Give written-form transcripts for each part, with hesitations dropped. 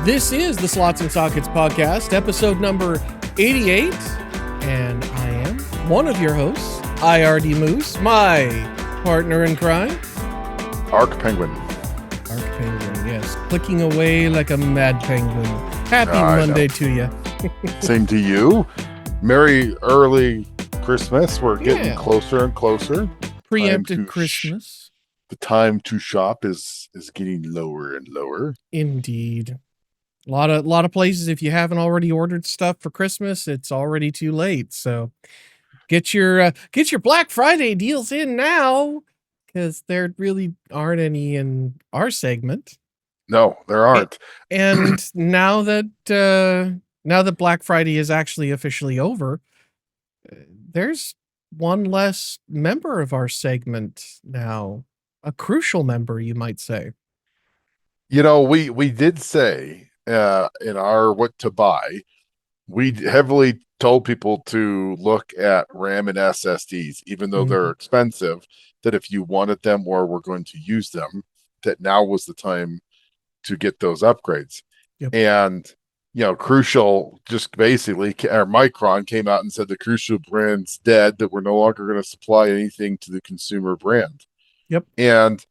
This is the Slots and Sockets podcast, episode number 88, and I am one of your hosts, IRD Moose, my partner in crime. Arc Penguin. Arc Penguin, yes. Clicking away like a mad penguin. Happy Monday to you. Same to you. Merry early Christmas. We're getting closer and closer. Preempted Christmas. The time to shop is getting lower and lower. Indeed. A lot of places, if you haven't already ordered stuff for Christmas, it's already too late. So get your Black Friday deals in now, because there really aren't any in our segment. No, there aren't. And now that Black Friday is actually officially over, there's one less member of our segment now. A crucial member, you might say. You know, we did say in our what to buy, we heavily told people to look at RAM and SSDs, even though they're expensive, that if you wanted them or were going to use them, that now was the time to get those upgrades. Yep. And, you know, Crucial just basically, or Micron came out and said the Crucial brand's dead, that we're no longer going to supply anything to the consumer brand. Yep. And,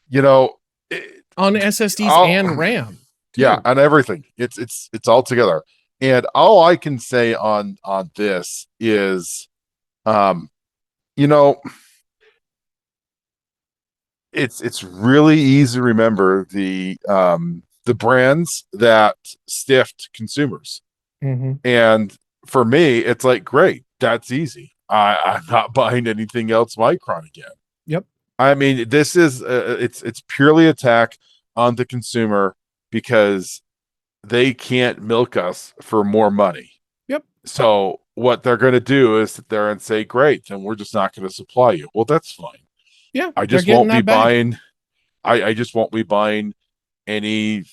you know, on SSDs and RAM. Too. Yeah, on everything. It's all together. And all I can say on this is, you know, it's really easy to remember the brands that stiffed consumers. Mm-hmm. And for me, it's like, great, that's easy. I'm not buying anything else Micron again. Yep. I mean, this is it's purely attack on the consumer because they can't milk us for more money. Yep. So what they're going to do is sit there and say, great, then we're just not going to supply you. Well, that's fine. Yeah. I just won't be buying. I just won't be buying any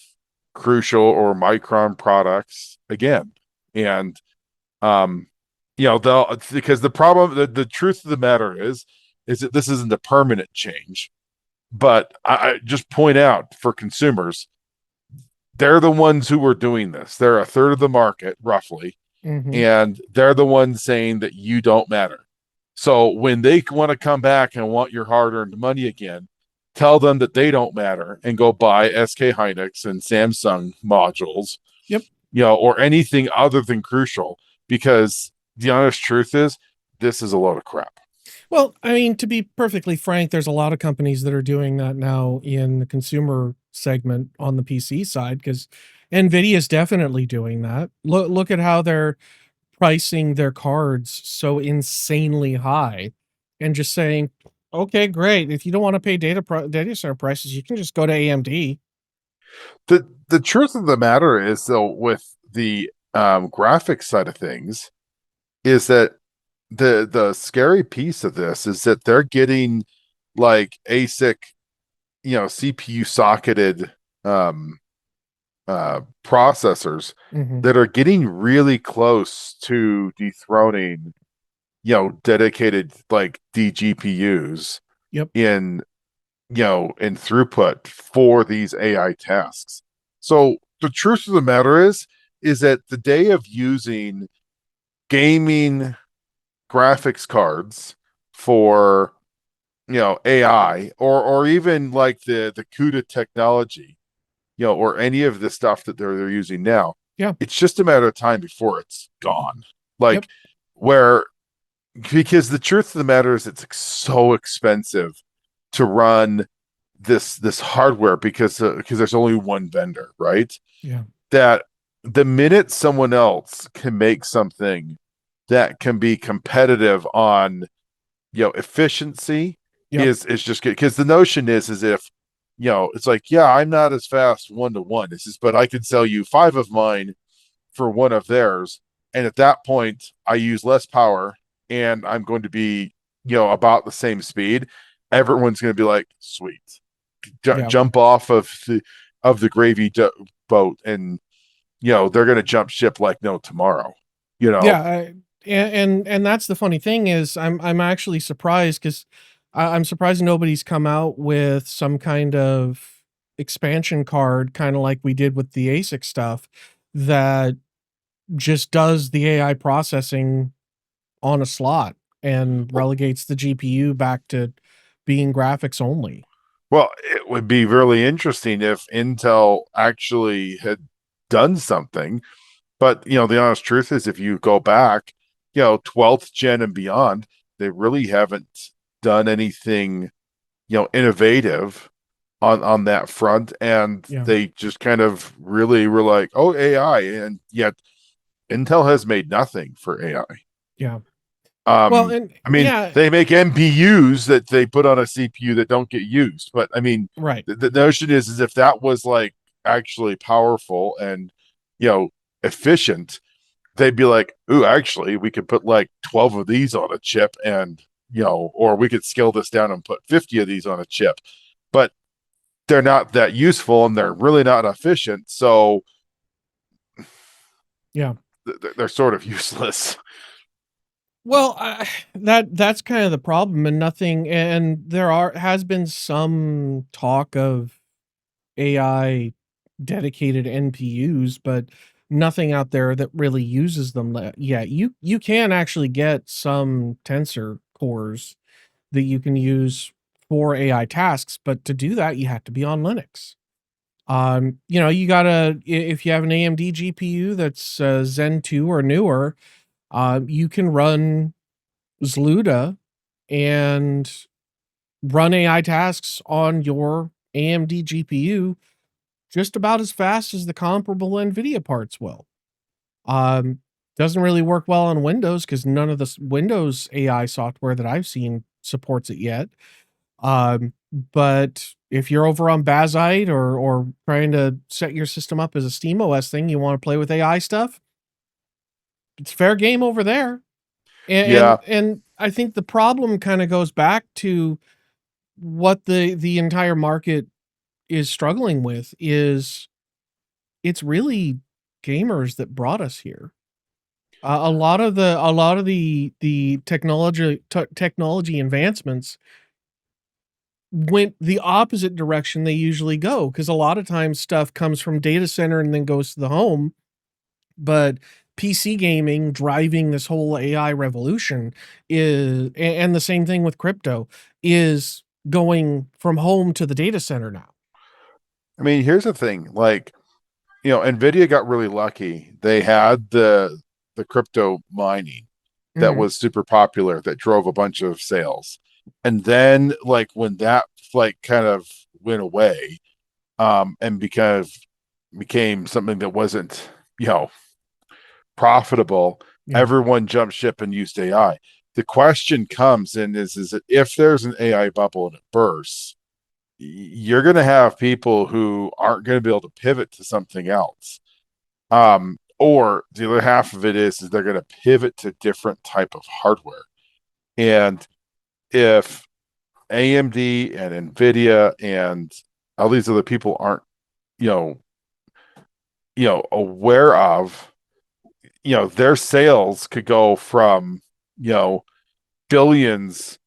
Crucial or Micron products again. And, you know, because the problem, the truth of the matter is that this isn't a permanent change. But I just point out for consumers, they're the ones who are doing this. They're a third of the market, roughly. Mm-hmm. And they're the ones saying that you don't matter. So when they want to come back and want your hard-earned money again, tell them that they don't matter and go buy SK Hynix and Samsung modules. Yep. You know, or anything other than Crucial, because the honest truth is this is a load of crap. Well, I mean, to be perfectly frank, there's a lot of companies that are doing that now in the consumer segment on the PC side, because NVIDIA is definitely doing that. Look at how they're pricing their cards so insanely high and just saying, okay, great. If you don't want to pay data center prices, you can just go to AMD. The truth of the matter is, though, with the graphics side of things, is that the scary piece of this is that they're getting like ASIC, you know, CPU socketed processors that are getting really close to dethroning, you know, dedicated like DGPUs in, you know, in throughput for these AI tasks. So the truth of the matter is that the day of using gaming graphics cards for, you know, AI or even like the CUDA technology, you know, or any of the stuff that they're using now. Yeah. It's just a matter of time before it's gone. Like because the truth of the matter is it's so expensive to run this hardware because there's only one vendor, right? Yeah. That the minute someone else can make something that can be competitive on, you know, efficiency is just good. Because the notion is if, you know, it's like, yeah, I'm not as fast 1-to-1. It's just, but I can sell you 5 of mine for 1 of theirs. And at that point, I use less power and I'm going to be, you know, about the same speed. Everyone's going to be like, sweet, jump off of the gravy boat, and, you know, they're going to jump ship like no tomorrow, you know? Yeah. And that's the funny thing is I'm actually surprised, because I'm surprised nobody's come out with some kind of expansion card, kind of like we did with the ASIC stuff, that just does the AI processing on a slot and relegates the GPU back to being graphics only. Well, it would be really interesting if Intel actually had done something. But, the honest truth is, if you go back, 12th gen and beyond, they really haven't done anything, innovative on that front. And Yeah. they just kind of really were like, oh, AI. And yet Intel has made nothing for AI. Yeah. Well, and I mean, yeah, they make MPUs that they put on a CPU that don't get used. But I mean, right. the notion is if that was like actually powerful and, you know, efficient, they'd be like, ooh, actually, we could put like 12 of these on a chip and, or we could scale this down and put 50 of these on a chip. But they're not that useful and they're really not efficient. So Yeah. they're sort of useless. Well, that's kind of the problem, and nothing. And there has been some talk of AI dedicated NPUs, but nothing out there that really uses them yet. You can actually get some tensor cores that you can use for AI tasks, but to do that, you have to be on Linux. You gotta if you have an AMD GPU that's Zen 2 or newer, you can run Zluda and run AI tasks on your AMD GPU just about as fast as the comparable NVIDIA parts will. Um, doesn't really work well on Windows because none of the Windows AI software that I've seen supports it yet. But if you're over on Bazite or trying to set your system up as a Steam OS thing, you want to play with AI stuff, it's fair game over there. And Yeah. and I think the problem kind of goes back to what the entire market is struggling with is it's really gamers that brought us here. A lot of the technology advancements went the opposite direction they usually go, because a lot of times stuff comes from data center and then goes to the home, but PC gaming driving this whole AI revolution and the same thing with crypto, is going from home to the data center now. I mean, here's the thing, like, Nvidia got really lucky. They had the crypto mining that Mhm. was super popular that drove a bunch of sales. And then like when that like kind of went away, and became something that wasn't, profitable, Yeah. everyone jumped ship and used AI. The question comes in is that if there's an AI bubble and it bursts, you're going to have people who aren't going to be able to pivot to something else. Or the other half of it is they're going to pivot to different type of hardware. And if AMD and Nvidia and all these other people aren't, you know, aware of, their sales could go from, you know, billions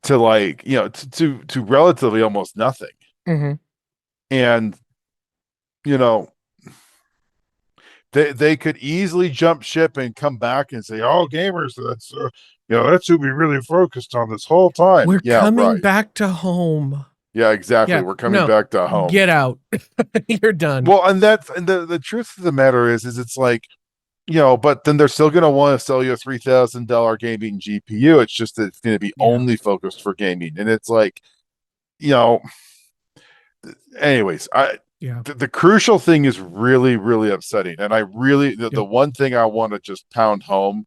to like, to relatively almost nothing. Mhm. And, you know, they could easily jump ship and come back and say, "Oh, gamers, that's who we really focused on this whole time." We're Yeah, coming right. back to home. Yeah, exactly. Yeah. We're coming No. back to home. Get out. You're done. Well, and the truth of the matter is it's like, but then they're still going to want to sell you a $3,000 gaming GPU. It's just that it's going to be Yeah. only focused for gaming, and it's like, you know. Anyways, Yeah. the crucial thing is really really upsetting, and I really the Yep. one thing I want to just pound home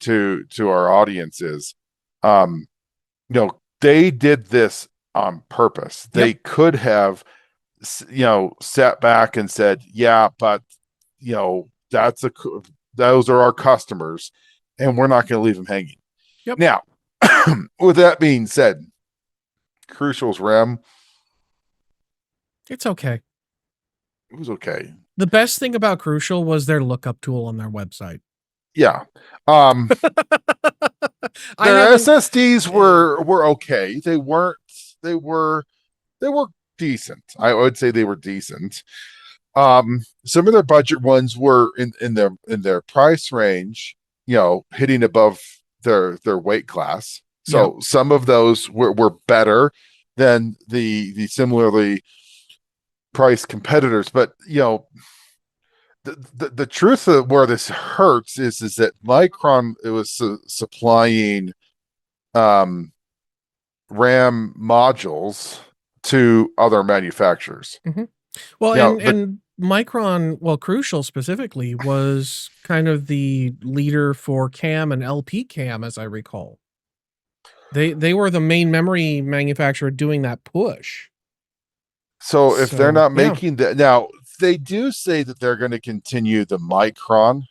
to our audience is, they did this on purpose. Yep. They could have, sat back and said, yeah, but that's those are our customers and we're not going to leave them hanging. Yep. Now, with that being said, Crucial's RAM, It's okay. it was okay. The best thing about Crucial was their lookup tool on their website. Yeah. Um, I their haven't SSDs uh, were okay. They weren't. They were decent. I would say they were decent. Some of their budget ones were in their price range, hitting above their weight class. Yeah. So some of those were better than the similarly priced competitors. But the truth of where this hurts is that Micron, it was supplying um RAM modules to other manufacturers. Hmm. Well, You know, the and Micron, well, Crucial specifically, was kind of the leader for CAM and LP CAM, as I recall. They were the main memory manufacturer doing that push. So if they're So not yeah. making that now, they do say that they're going to continue the Micron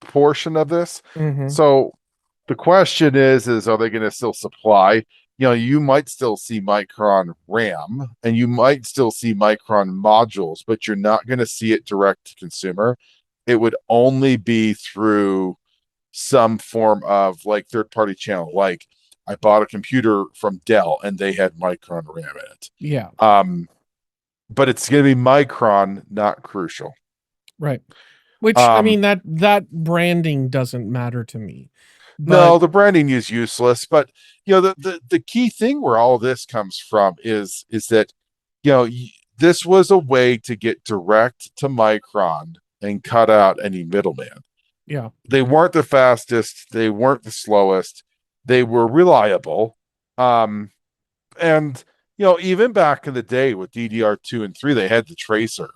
portion of this. Hmm. So the question is are they going to still supply? You might still see Micron RAM and you might still see Micron modules, but you're not going to see it direct to consumer. It would only be through some form of like third party channel. Like I bought a computer from Dell and they had Micron RAM in it. Yeah. But it's going to be Micron, not Crucial. Right. Which, I Um, mean, that branding doesn't matter to me. But no, the branding is useless. But the key thing where all this comes from is that this was a way to get direct to Micron and cut out any middleman. yeah. They weren't the fastest, they weren't the slowest, they were reliable. And even back in the day with DDR2 and 3, they had the tracer,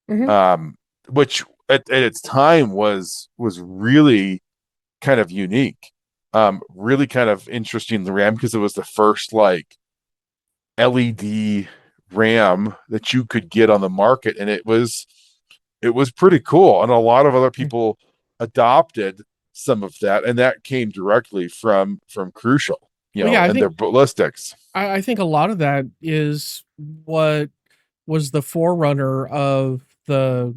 Hmm. um, which at its time was really kind of unique, really kind of interesting, the RAM, because it was the first like LED RAM that you could get on the market, and it was pretty cool, and a lot of other people adopted some of that, and that came directly from Crucial, Well, yeah, and their ballistics. I think a lot of that is what was the forerunner of the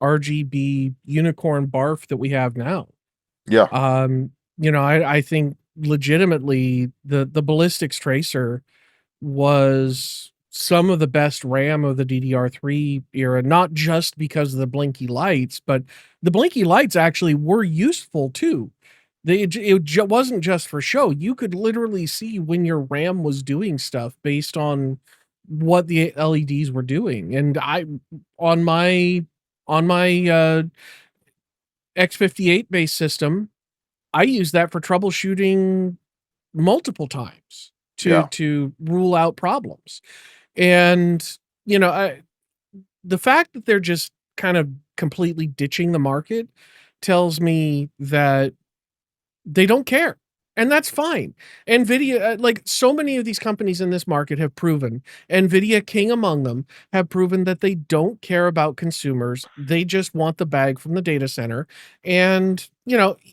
RGB unicorn barf that we have now. Yeah, I think legitimately the ballistics tracer was some of the best RAM of the DDR3 era, not just because of the blinky lights, but the blinky lights actually were useful too. It wasn't just for show. You could literally see when your RAM was doing stuff based on what the LEDs were doing. And on my on my X58 based system, I use that for troubleshooting multiple times yeah. to rule out problems. And the fact that they're just kind of completely ditching the market tells me that they don't care. And that's fine. Nvidia, like so many of these companies in this market have proven, Nvidia king among them, have proven that they don't care about consumers. They just want the bag from the data center. And,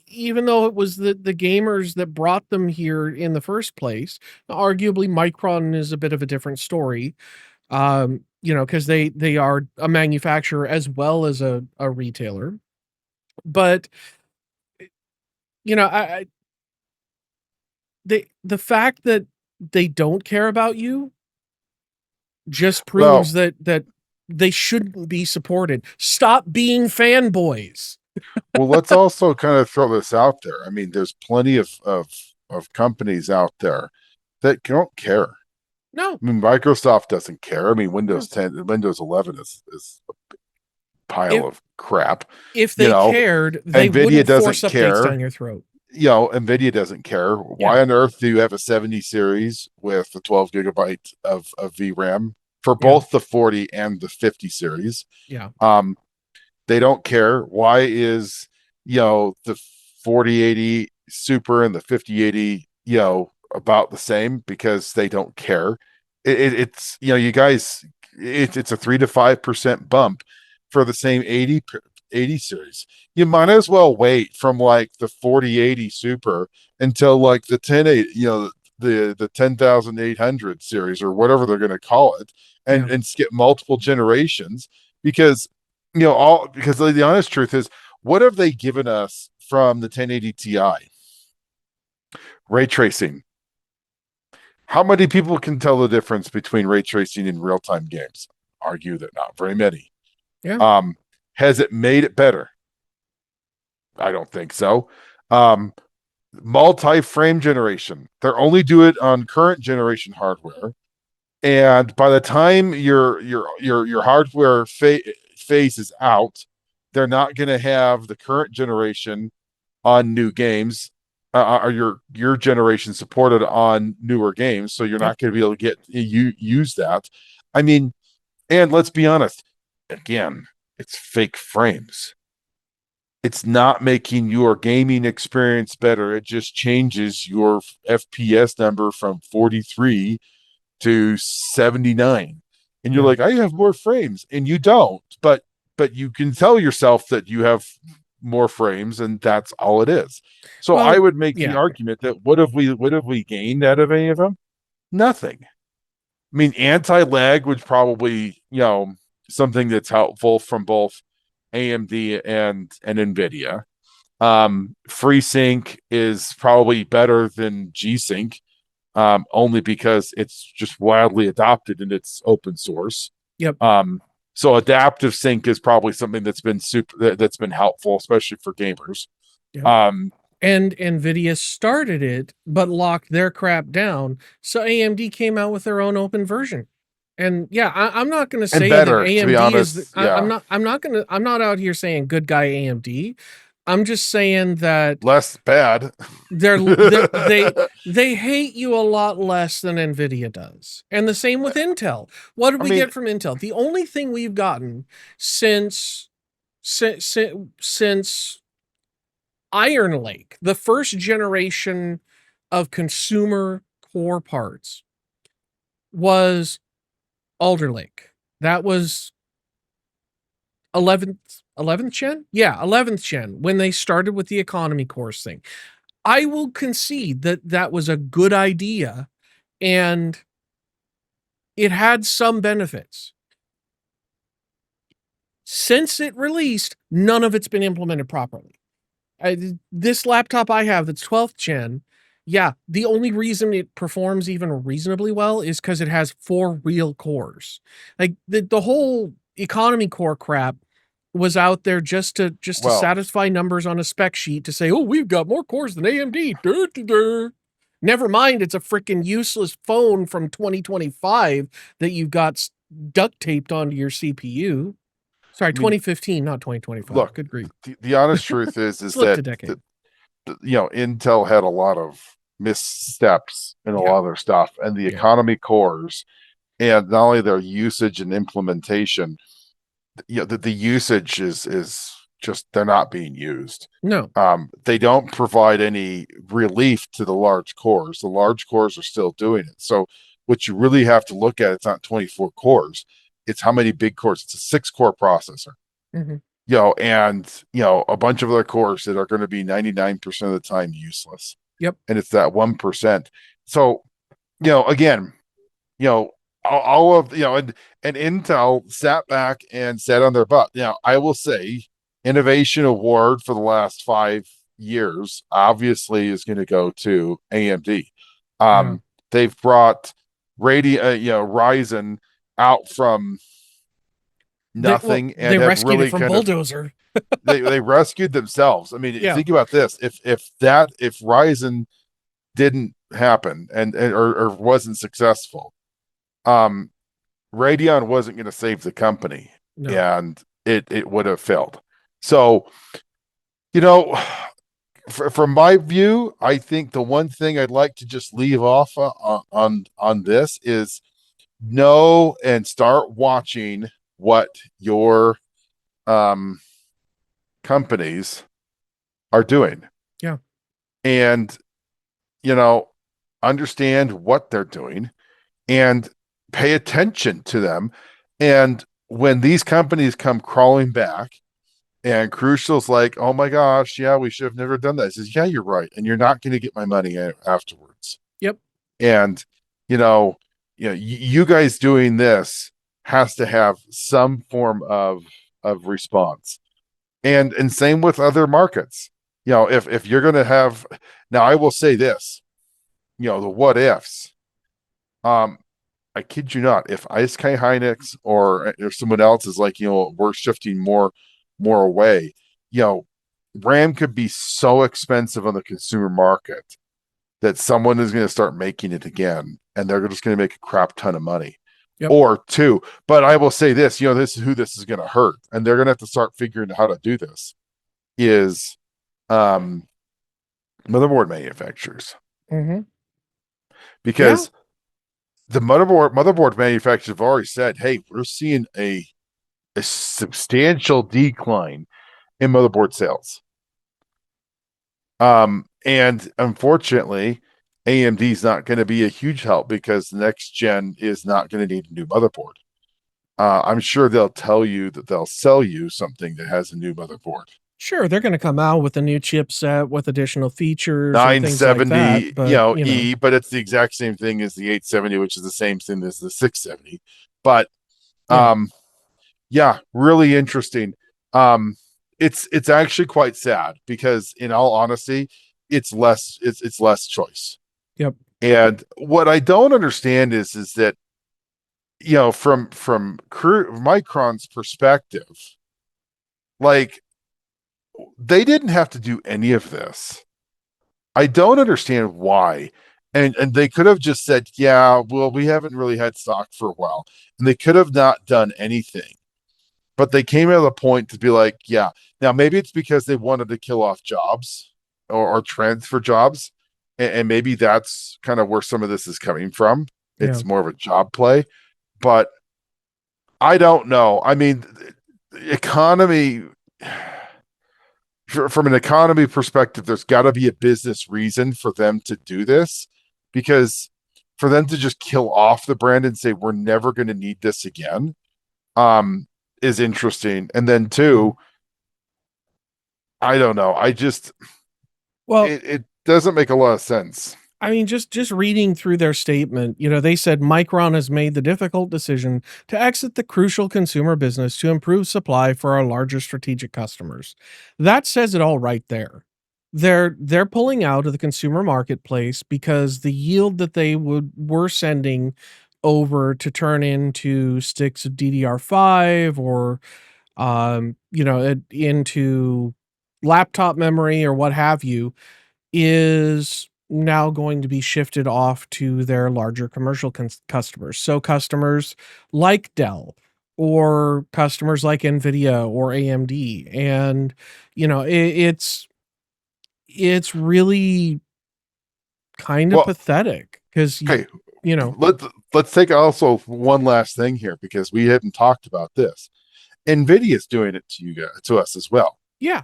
even though it was the gamers that brought them here in the first place, arguably Micron is a bit of a different story. Because they are a manufacturer as well as a retailer. But, I the fact that they don't care about you just Well, proves that they shouldn't be supported. Stop being fanboys. let's also kind of throw this out there. I mean, there's plenty of companies out there that don't care. No, I mean, Microsoft doesn't care. I mean, no. Windows 10, Windows 11 is a pile If of crap. if You they know, cared, they Nvidia wouldn't force doesn't updates care. down your throat. Nvidia doesn't care. Yeah, Why on earth do you have a 70 series with the 12 gigabyte of VRAM for yeah, both the 40 and the 50 series? yeah, Um, they don't care. Why is the 4080 Super and the 5080 about the same? Because they don't care. It's you guys, it's a 3 to 5% bump for the same 80 series. You might as well wait from like the 4080 Super until like the 1080, the 10,800 series or whatever they're going to call it, yeah. and skip multiple generations, because all because the honest truth is, what have they given us from the 1080 Ti? Ray tracing. How many people can tell the difference between ray tracing and real-time games? Argue that not very many. Yeah. Has it made it better? I don't think so. Um, multi-frame generation. They're only do it on current generation hardware, and by the time your hardware phase is out, they're not going to have the current generation on new games, or your generation supported on newer games, so you're Yep. not going to be able to get use that. I mean, and let's be honest, again, it's fake frames. It's not making your gaming experience better. It just changes your FPS number from 43 to 79. And you're Yeah. like, I have more frames, and you don't, but you can tell yourself that you have more frames, and that's all it is. So I Well, would make the yeah. argument that what have we gained out of any of them? Nothing. I mean, anti-lag would probably, something that's helpful from both AMD and NVIDIA. FreeSync is probably better than G-Sync, only because it's just widely adopted and it's open source. Yep. So adaptive sync is probably something that's been helpful, especially for gamers. Yep. And NVIDIA started it, but locked their crap down. So AMD came out with their own open version. And yeah, I'm not going to And say that better, to be AMD is. honest. Yeah, I'm not out here saying good guy AMD. I'm just saying that less bad. they hate you a lot less than NVIDIA does, and the same with Intel. What did I we mean, get from Intel? The only thing we've gotten since since Iron Lake, the first generation of consumer core parts, was Alder Lake. That was 11th gen? Yeah, 11th gen, when they started with the economy cores thing. I will concede that that was a good idea and it had some benefits. Since it released, none of it's been implemented properly. This laptop I have that's 12th gen, yeah, the only reason it performs even reasonably well is because it has 4 real cores. Like the whole economy core crap was out there just to well, satisfy numbers on a spec sheet to say, oh, we've got more cores than AMD. Dur, dur, dur. Never mind, it's a freaking useless phone from 2025 that you've got duct taped onto your CPU. Sorry, I mean, 2015, not 2025. look, Good grief. the honest truth is Slipped that a decade. Intel had a lot of missteps in a Yeah. lot of their stuff, and the Yeah. economy cores, and not only their usage and implementation, the usage is just, they're not being used. No. They don't provide any relief to the large cores. The large cores are still doing it. So what you really have to look at, it's not 24 cores, it's how many big cores. It's a 6-core processor. Mm-hmm. And a bunch of other cores that are going to be 99% of the time useless. Yep. And it's that 1%. So, again, all of and Intel sat back and sat on their butt. I will say, innovation award for the last 5 years obviously is going to go to AMD. Yeah. They've brought Ryzen out from nothing and they have rescued really it from kind of Bulldozer. they rescued themselves. I mean, Yeah. think about this: if Ryzen didn't happen or wasn't successful, Radeon wasn't going to save the company, No. and it would have failed. So, from my view, I think the one thing I'd like to just leave off on this is know and start watching what your companies are doing. Yeah. And understand what they're doing and pay attention to them. And when these companies come crawling back and Crucial's like, oh my gosh, yeah, we should have never done that. He says, yeah, you're right. And you're not going to get my money afterwards. Yep. And, you guys doing this has to have some form of response. And same with other markets. If you're going to have, now I will say this, the what ifs. Um, I kid you not, if ISK Hynix or someone else is like, we're shifting more away, RAM could be so expensive on the consumer market that someone is going to start making it again, and they're just going to make a crap ton of money. Yep. Or two, but I will say this, this is who this is going to hurt, and they're going to have to start figuring out how to do this. Is um, motherboard manufacturers, Mm-hmm. Yeah. because the motherboard manufacturers have already said, "Hey, we're seeing a substantial decline in motherboard sales." And unfortunately, AMD is not going to be a huge help because the next gen is not going to need a new motherboard. I'm sure they'll tell you that they'll sell you something that has a new motherboard. Sure, they're going to come out with a new chipset with additional features and things like that, 970, but but it's the exact same thing as the 870, which is the same thing as the 670. But yeah. um, yeah, really interesting. It's actually quite sad because, in all honesty, it's less choice. Yep. And what I don't understand is that, from Micron's perspective, like, they didn't have to do any of this. I don't understand why. And they could have just said, yeah, well, we haven't really had stock for a while. And they could have not done anything. But they came at a point to be like, yeah. Now maybe it's because they wanted to kill off jobs or transfer jobs. And maybe that's kind of where some of this is coming from. Yeah. It's more of a job play. But I don't know. I mean, economy, from an economy perspective, there's got to be a business reason for them to do this, because for them to just kill off the brand and say we're never going to need this again, is interesting. And then two, I don't know. Well, It doesn't make a lot of sense. I mean, just reading through their statement, they said Micron has made the difficult decision to exit the crucial consumer business to improve supply for our larger strategic customers. That says it all right there. They're pulling out of the consumer marketplace because the yield that they were sending over to turn into sticks of DDR5 or into laptop memory or what have you is now going to be shifted off to their larger commercial customers. So customers like Dell or customers like Nvidia or AMD, and it's really kind of Well, pathetic because okay, you know let's take also one last thing here, because we haven't talked about this. Nvidia's doing it to you guys, to us as well. yeah.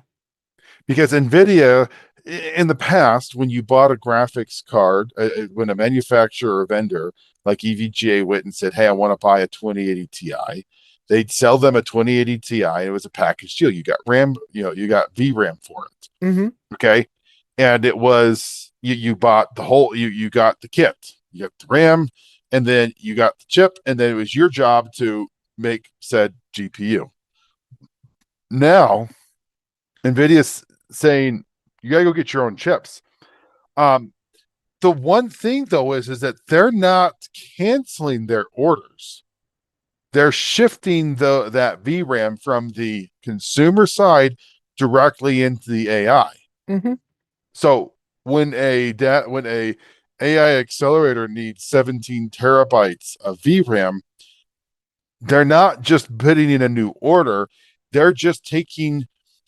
Because Nvidia, in the past, when you bought a graphics card, when a manufacturer or vendor like EVGA went and said, hey, I want to buy a 2080 Ti, they'd sell them a 2080 Ti. It was a package deal. You got RAM, you got VRAM for it. Mm-hmm. Okay. And it was, you bought the whole, you got the kit, you got the RAM, and then you got the chip, and then it was your job to make said GPU. Now, NVIDIA's saying you gotta go get your own chips. Um, the one thing though is that they're not canceling their orders. They're shifting that VRAM from the consumer side directly into the AI. Mm-hmm. So when a AI accelerator needs 17 terabytes of VRAM, they're not just putting in a new order, they're just taking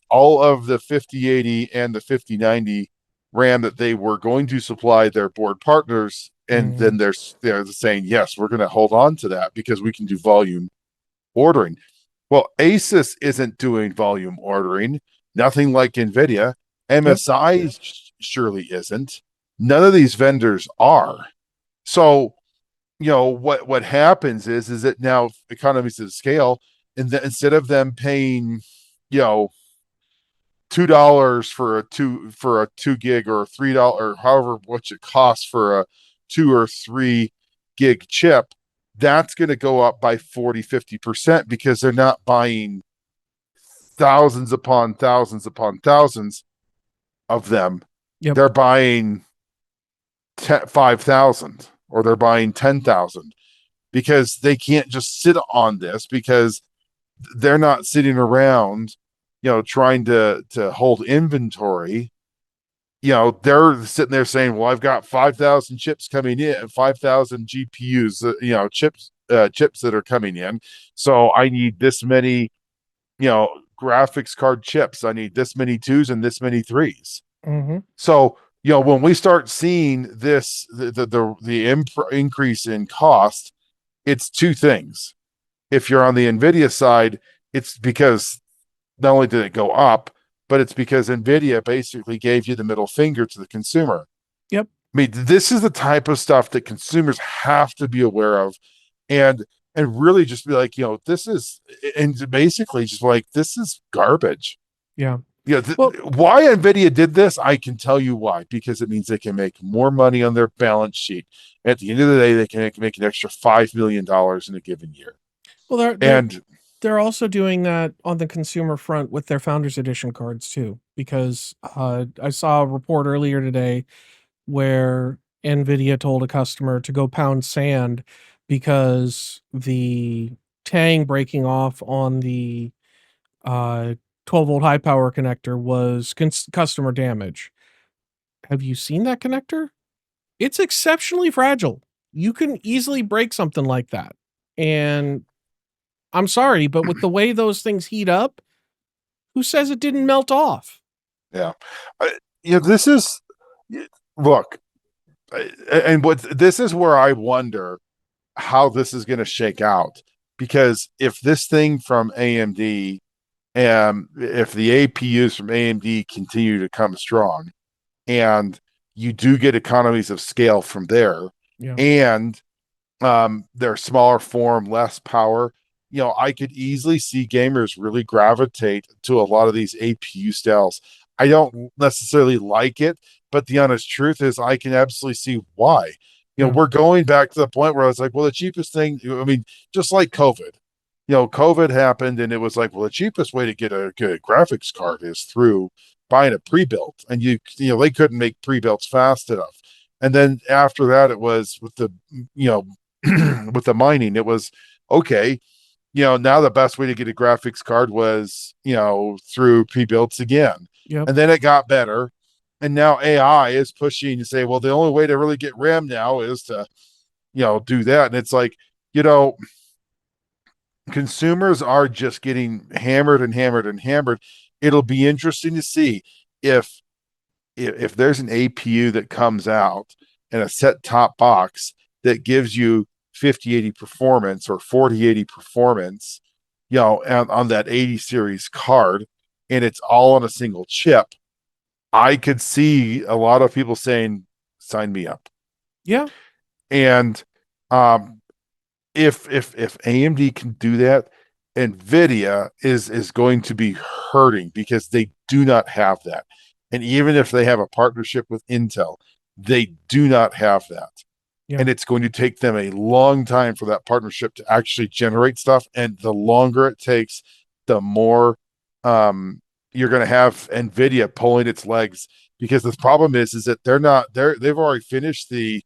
all of the 5080 and the 5090 RAM that they were going to supply their board partners, and Mm-hmm. then they're saying, yes, we're going to hold on to that because we can do volume ordering. Well, Asus isn't doing volume ordering, nothing like Nvidia. Yep. MSI surely isn't. None of these vendors are. So, what happens is that now economies of scale, and instead of them paying, you know, $2 for a 2 gig, or $3, or however much it costs for a 2 or 3 gig chip, that's going to go up by 40-50% because they're not buying thousands upon thousands upon thousands of them. Yep. They're buying 5,000 or they're buying 10,000 because they can't just sit on this because they're not sitting around, trying to hold inventory. They're sitting there saying, well, I've got 5,000 chips coming in, 5,000 GPUs, chips that are coming in. So I need this many, graphics card chips. I need this many twos and this many threes. Mm-hmm. So, when we start seeing this, the increase in cost, it's two things. If you're on the NVIDIA side, it's because not only did it go up, but it's because NVIDIA basically gave you the middle finger to the consumer. Yep. I mean, this is the type of stuff that consumers have to be aware of, and really just be like, this is, and basically just like, this is garbage. Yeah. Well, why NVIDIA did this, I can tell you why, because it means they can make more money on their balance sheet. At the end of the day, they can make an extra $5 million in a given year. Well, And they're also doing that on the consumer front with their Founders Edition cards too, because I saw a report earlier today where NVIDIA told a customer to go pound sand because the tang breaking off on the 12-volt high power connector was customer damage. Have you seen that connector? It's exceptionally fragile. You can easily break something like that. And I'm sorry, but with the way those things heat up, who says it didn't melt off? yeah, this is, look, and this is where I wonder how this is going to shake out, because if this thing from AMD, if the APUs from AMD continue to come strong, and you do get economies of scale from there, Yeah. and they're smaller form, less power, I could easily see gamers really gravitate to a lot of these APU styles. I don't necessarily like it, but the honest truth is I can absolutely see why. We're going back to the point where I was like, well, the cheapest thing, I mean, just like COVID, COVID happened and it was like, well, the cheapest way to get a graphics card is through buying a pre-built, and they couldn't make pre-builts fast enough. And then after that, it was with the, with the mining, it was okay. Now the best way to get a graphics card was, through pre-builts again. Yep. And then it got better. And now AI is pushing to say, well, the only way to really get RAM now is to, do that. And it's like, consumers are just getting hammered and hammered and hammered. It'll be interesting to see if there's an APU that comes out and a set top box that gives you 5080 performance or 4080 performance, on that 80 series card, and it's all on a single chip. I could see a lot of people saying, sign me up. Yeah. And if AMD can do that, NVIDIA is going to be hurting because they do not have that. And even if they have a partnership with Intel, they do not have that. Yeah. And it's going to take them a long time for that partnership to actually generate stuff. And the longer it takes, the more you're going to have NVIDIA pulling its legs, because the problem is that they've already finished the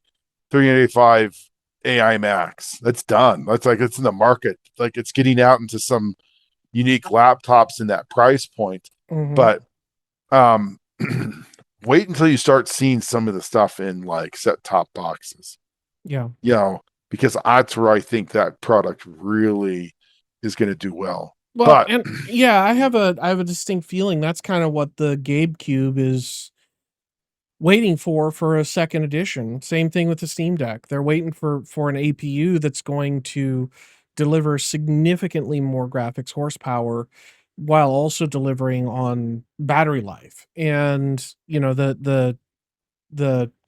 385 AI Max. That's done. That's like, it's in the market. Like, it's getting out into some unique laptops in that price point. Mm-hmm. But wait until you start seeing some of the stuff in like set top boxes. Yeah. Because that's where I think that product really is going to do well. Well, But and yeah, I have a distinct feeling that's kind of what the Gabe Cube is waiting for a second edition. Same thing with the Steam Deck. They're waiting for an APU that's going to deliver significantly more graphics horsepower while also delivering on battery life. And, the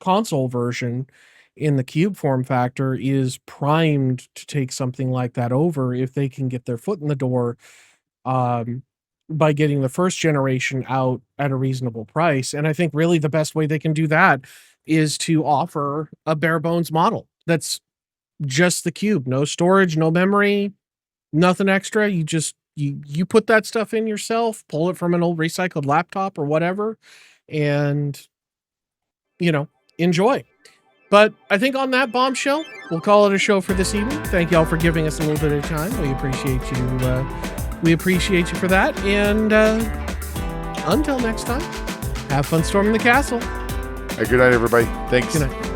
console version in the Cube form factor is primed to take something like that over if they can get their foot in the door, um, by getting the first generation out at a reasonable price. And I think really the best way they can do that is to offer a bare bones model that's just the Cube, no storage, no memory, nothing extra. You put that stuff in yourself, pull it from an old recycled laptop or whatever, and enjoy. But I think on that bombshell, we'll call it a show for this evening. Thank y'all for giving us a little bit of time. We appreciate you. We appreciate you for that. And until next time, have fun storming the castle. Good night, everybody. Thanks. Good night.